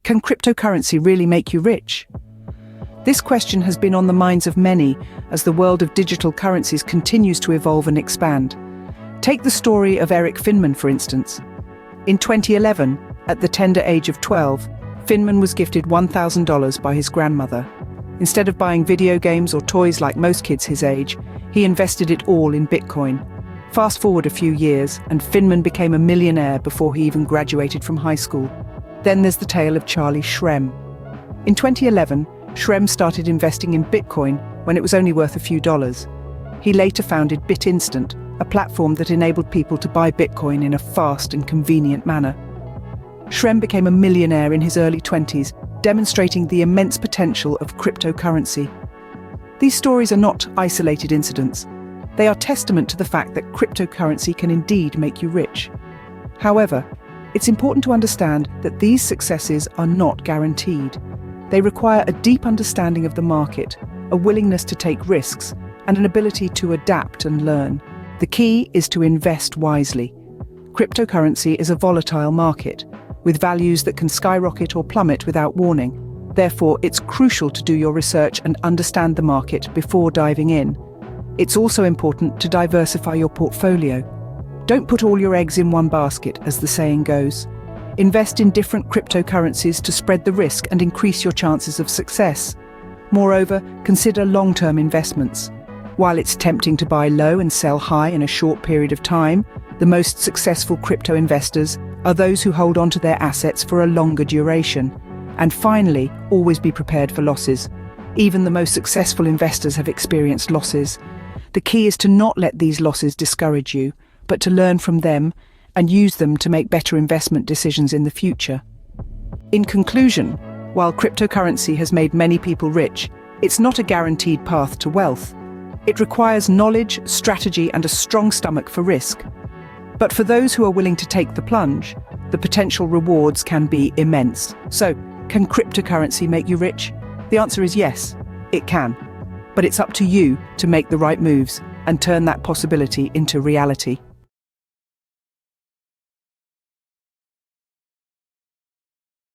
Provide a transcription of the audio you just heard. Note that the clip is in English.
Can cryptocurrency really make you rich? This question has been on the minds of many as the world of digital currencies continues to evolve and expand. Take the story of Eric Finman, for instance. In 2011, at the tender age of 12, Finman was gifted $1,000 by his grandmother. Instead of buying video games or toys like most kids his age, he invested it all in Bitcoin. Fast forward a few years, and Finman became a millionaire before he even graduated from high school. Then there's the tale of Charlie Shrem. In 2011, Shrem started investing in Bitcoin when it was only worth a few dollars. He later founded BitInstant, a platform that enabled people to buy Bitcoin in a fast and convenient manner. Shrem became a millionaire in his early 20s, demonstrating the immense potential of cryptocurrency. These stories are not isolated incidents. They are testament to the fact that cryptocurrency can indeed make you rich. However, it's important to understand that these successes are not guaranteed. They require a deep understanding of the market, a willingness to take risks, and an ability to adapt and learn. The key is to invest wisely. Cryptocurrency is a volatile market, with values that can skyrocket or plummet without warning. Therefore, it's crucial to do your research and understand the market before diving in. It's also important to diversify your portfolio. Don't put all your eggs in one basket, as the saying goes. Invest in different cryptocurrencies to spread the risk and increase your chances of success. Moreover, consider long-term investments. While it's tempting to buy low and sell high in a short period of time, the most successful crypto investors are those who hold on to their assets for a longer duration. And finally, always be prepared for losses. Even the most successful investors have experienced losses. The key is to not let these losses discourage you, but to learn from them and use them to make better investment decisions in the future. In conclusion, while cryptocurrency has made many people rich, it's not a guaranteed path to wealth. It requires knowledge, strategy, and a strong stomach for risk. But for those who are willing to take the plunge, the potential rewards can be immense. So, can cryptocurrency make you rich? The answer is yes, it can. But it's up to you to make the right moves and turn that possibility into reality.